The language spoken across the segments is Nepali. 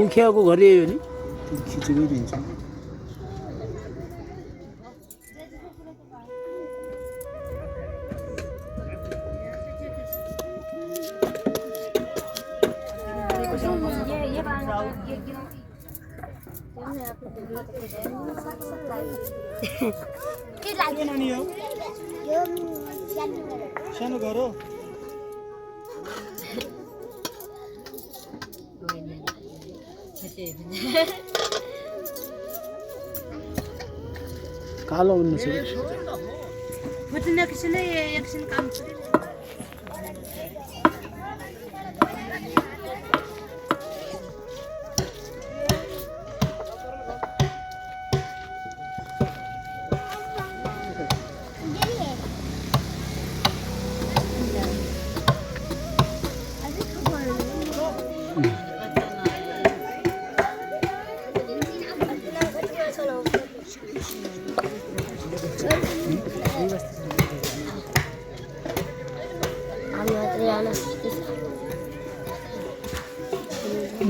मुखियाको घर यही हो नि खिचेकै दिन्छ के लाग्यो नानी हो यो सानो घर हो कालो हुनु छ Bukan nak kesini ya kesini kampus.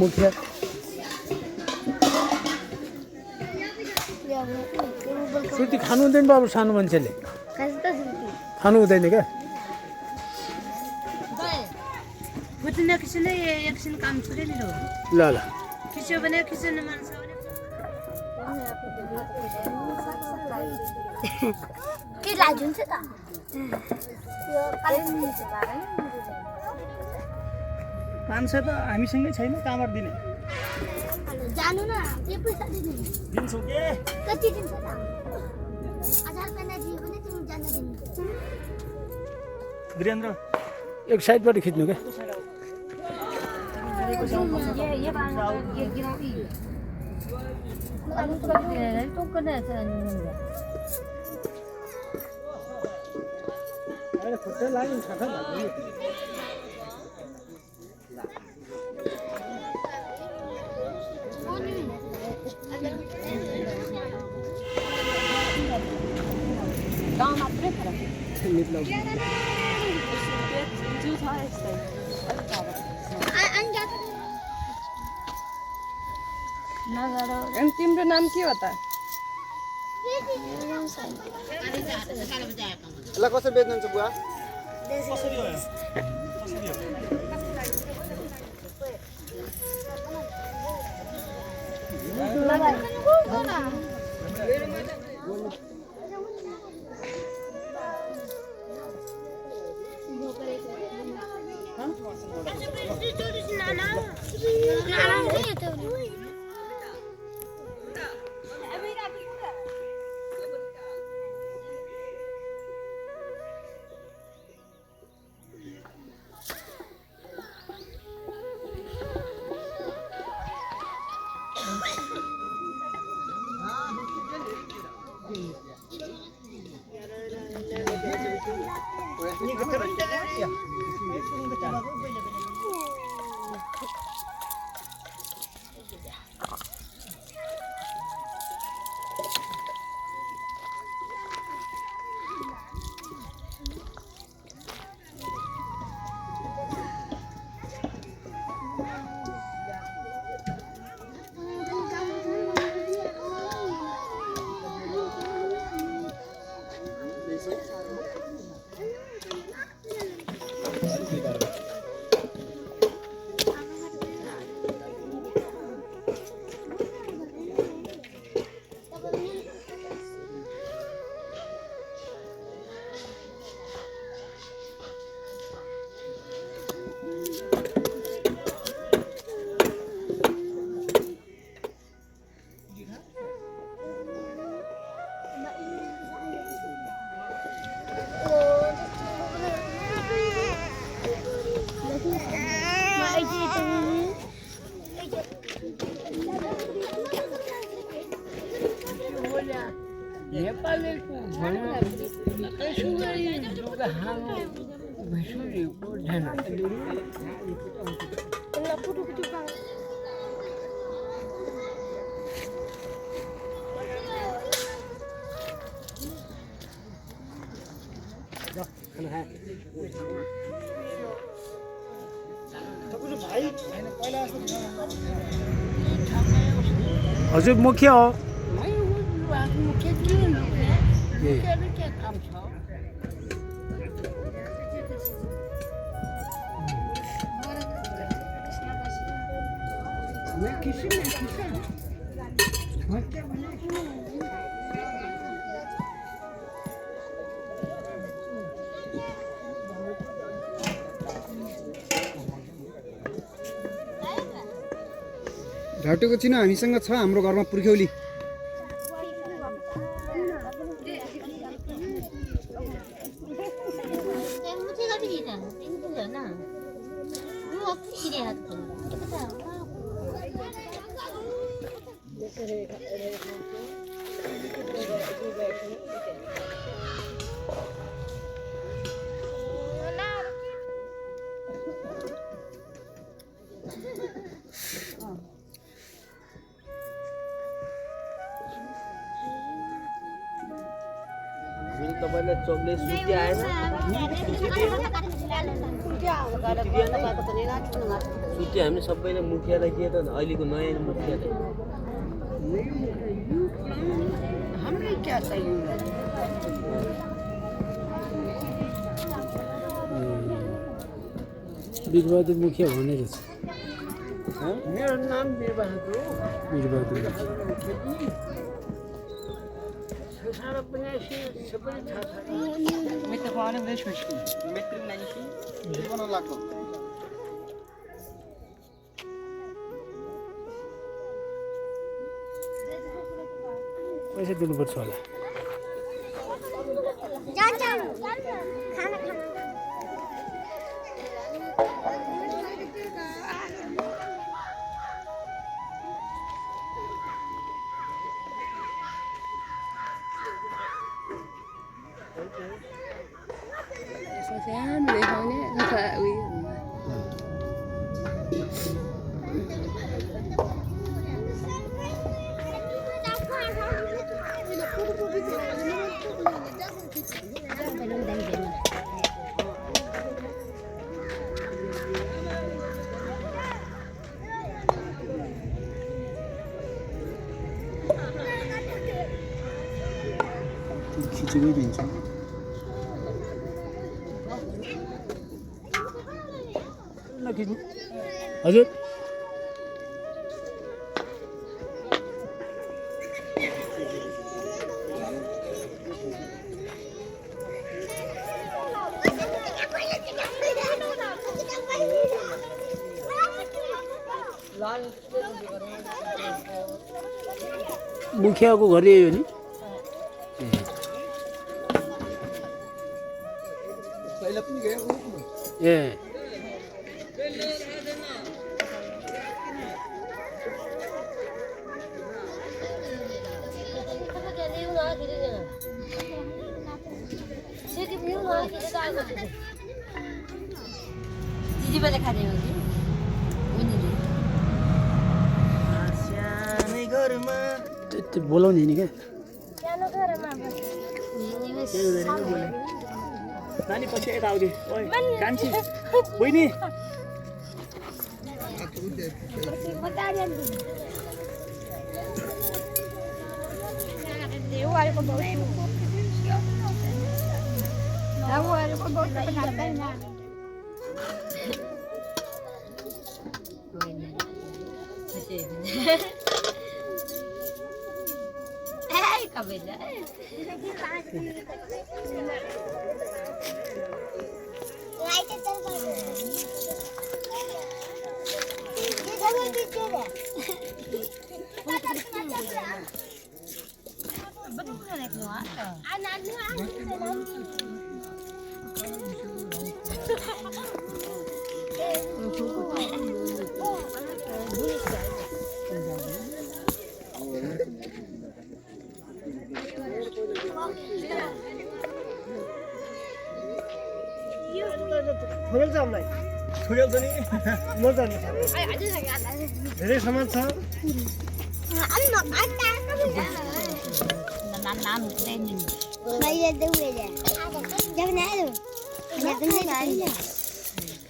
मुखिया सुर्ती खानु हुँदैन बाबु सानो मान्छेले खानु हुँदैन क्या Bukan nak kesini ya kesini kampus ni loh. ल ल Kisah mana kisah nama saya. के लाग्यो हुन्छ त यो कालेबुङ छ बाबा 500 त हामीसँगै छैन कामर दिने जानु न के पैसा दिनु दिन्छु के कति दिन्छ त 1000 पैसा दियो भने तिमी जान दिनु वीरेन्द्र एक साइडबाट खिच्नु क्या ये बांगा ये गिरावी. Anu tu kan dia, tu kan dia sana. अरे खुट्टा लाग्यो खाखा लाग्यो Dalam apa pera? मतलब Ju था इससे. अंडा Em tiम्रो नाम के हो त? ल कसरी बेच्नुहुन्छ बुवा कसरी हो कसरी हो नेपालीको भनौँ यसो गरी लुगा हाल्नु भैँसुरीको ध्यान हजुर मुखिया हो ए घाटोको चिनो हामीसँग छ हाम्रो घरमा पुर्ख्यौली तपाईले चोकले सुति आएन सुति हामी सबैले मुखियालाई के त अहिलेको नयाँ मुखियालाई हमने क्या चाहिए वीरबहादुर मुखिया भने रहेछ मेरो नाम वीरबहादुर वीरबहादुर सारा पनि सबै थाहा छ मित्र पाउने देश मिस्किन मित्र नाइसी जीवन लाग्छ पैसा दिनुपर्छ होला खिचडी दिन्छ हजुर मुखियाको घर यही हो नि पहिला पनि गयो ए दिदीले खाँदै हो कि उनीले सानै घरमा त्यो बोलाउने नि क्या नानी पछि यता आउँदै ओइ कान्छी बहिनी Hey, kabila. छोडेल छ हामीलाई छोडेल छ नि म जान्छु धेरै सामान छ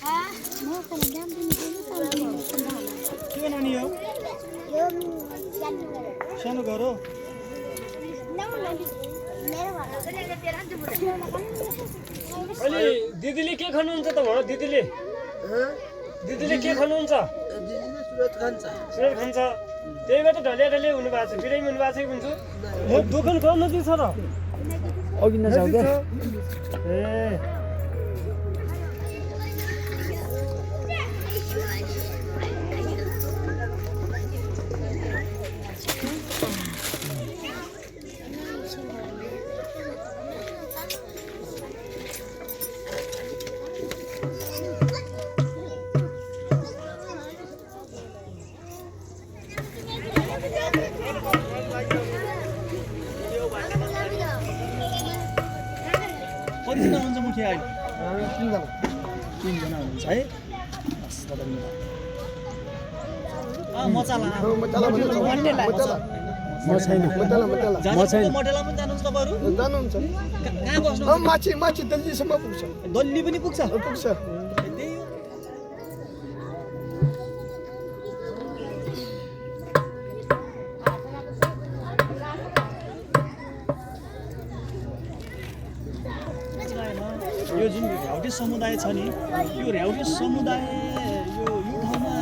के नानी हो सानो घर हो अनि दिदीले के खानुहुन्छ त भन दिदीले दिदीले के खानुहुन्छ दिदीले सुरत खान्छ सुरत खान्छ त्यही भएर त ढलिया ढलिया हुनु भएको छ बिरामी हुनु भएको छ कि हुन्छ दोकान कहाँ नजिक छ र अघि नजाऊ क्या ए कतिजना हुन्छ मुखिया अहिले तीनजना हुनुहुन्छ है मचाला म छैन मटेला पनि जानुहुन्छ तपाईँहरू जानुहुन्छ कहाँ बस्नु माछी दिल्लीसम्म पुग्छ दिल्ली पनि पुग्छ पुग्छ त्यही हो यो जुन ऱ्याउटे समुदाय छ नि यो ऱ्याउटे समुदाय यो ठाउँमा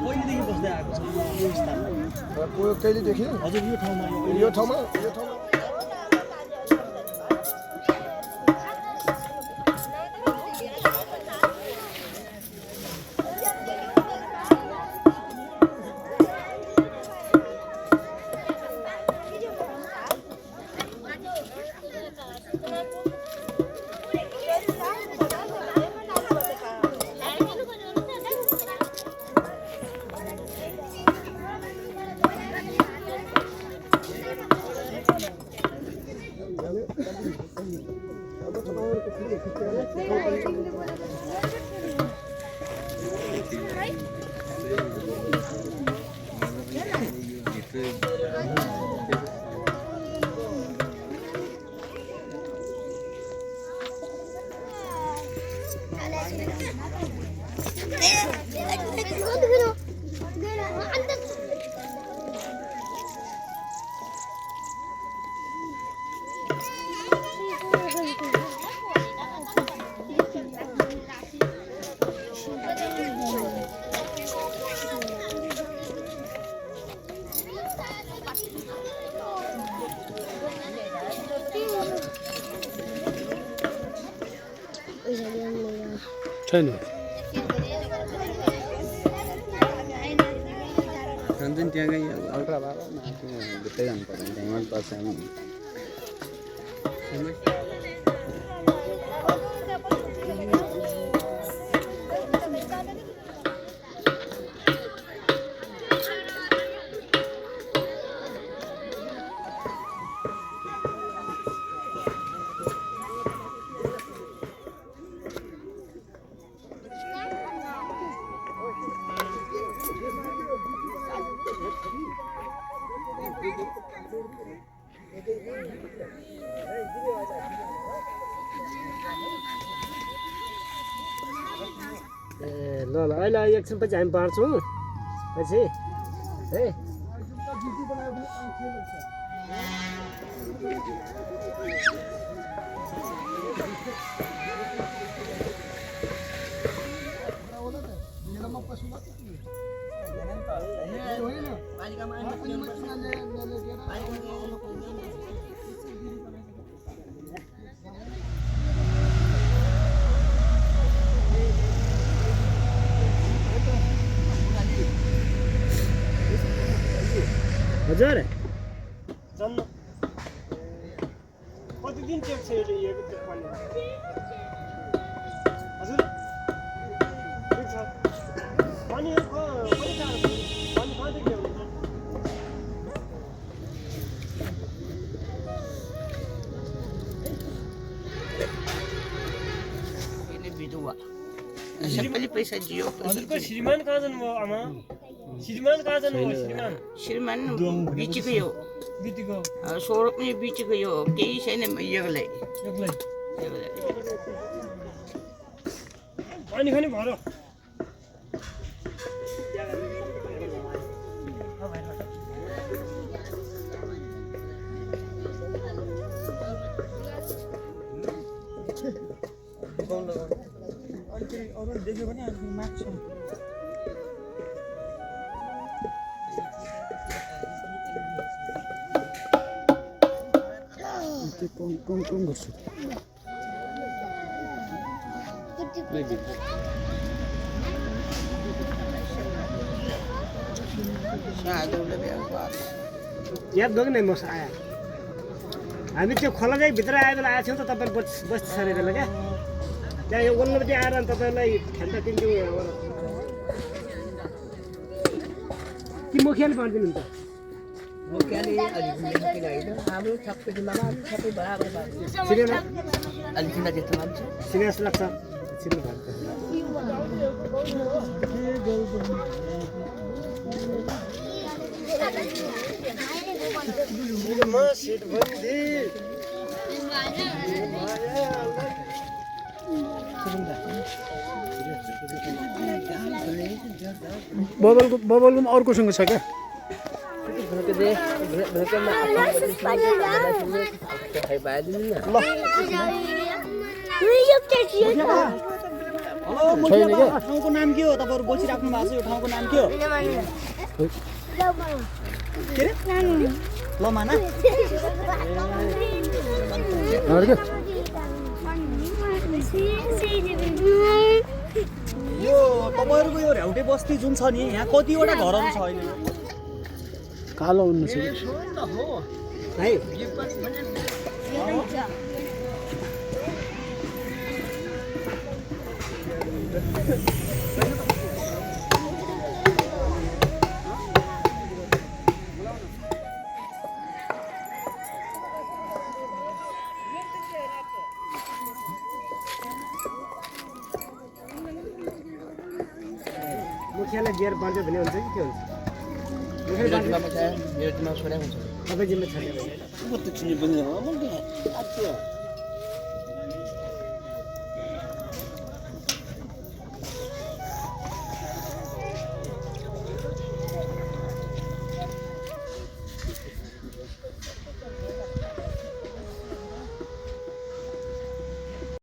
कहिलेदेखि बस्दै आएको छ यो स्थानमा कहिलेदेखि हजुर यो ठाउँमा छैन खान्छन् त्यहाँकै अल्ट्रा बाबा भित्रै जानु पर्दैन त्यहाँ मन पर्छ ल ल अहिले एकछिन पछि हामी पार्छौँ पछि है हजुर जन्म कति दिन टेक छ यो त्यो पानी हजुर ठिक छ पानी कति टाढो पानी कहाँदेखि ल्याउनु बिरुवा सबैले पैसा दियो हजुरको श्रीमान कहाँ जानुभयो आमा श्रीमान कहाँ जानुभयो श्रीमान बिचको यो बितेको सोह्र पनि बिचको यो केही छैन योलाई पानी खाने भर देख्यो भने अलिक मार्क्स कम गर्छु याद गर्नु न मस आयो हामी त्यो खोलाकै भित्र आए बेला आएको थियौँ त तपाईँ बस्ती सरे बेला क्या त्यहाँ यो वल्लोपट्टि आएर अनि तपाईँलाई खेल्दा दिन्थ्यौँ कि मुखियाले भनिदिनुहुन्छ सिने जस्तो लाग्छ चिन्नु बबलको अर्कोसँग छ क्या ठाउँको नाम के हो तपाईँहरू बसिराख्नु भएको छ यो ठाउँको नाम के हो के अरे लमाना यो तपाईँहरूको यो ऱ्याउटे बस्ती जुन छ नि यहाँ कतिवटा घरहरू छ अहिले कालो हुनु छ है मुखियालाई बियर बाँड्यो भने हुन्छ कि के हुन्छ तपाईँ जिम्मा छैन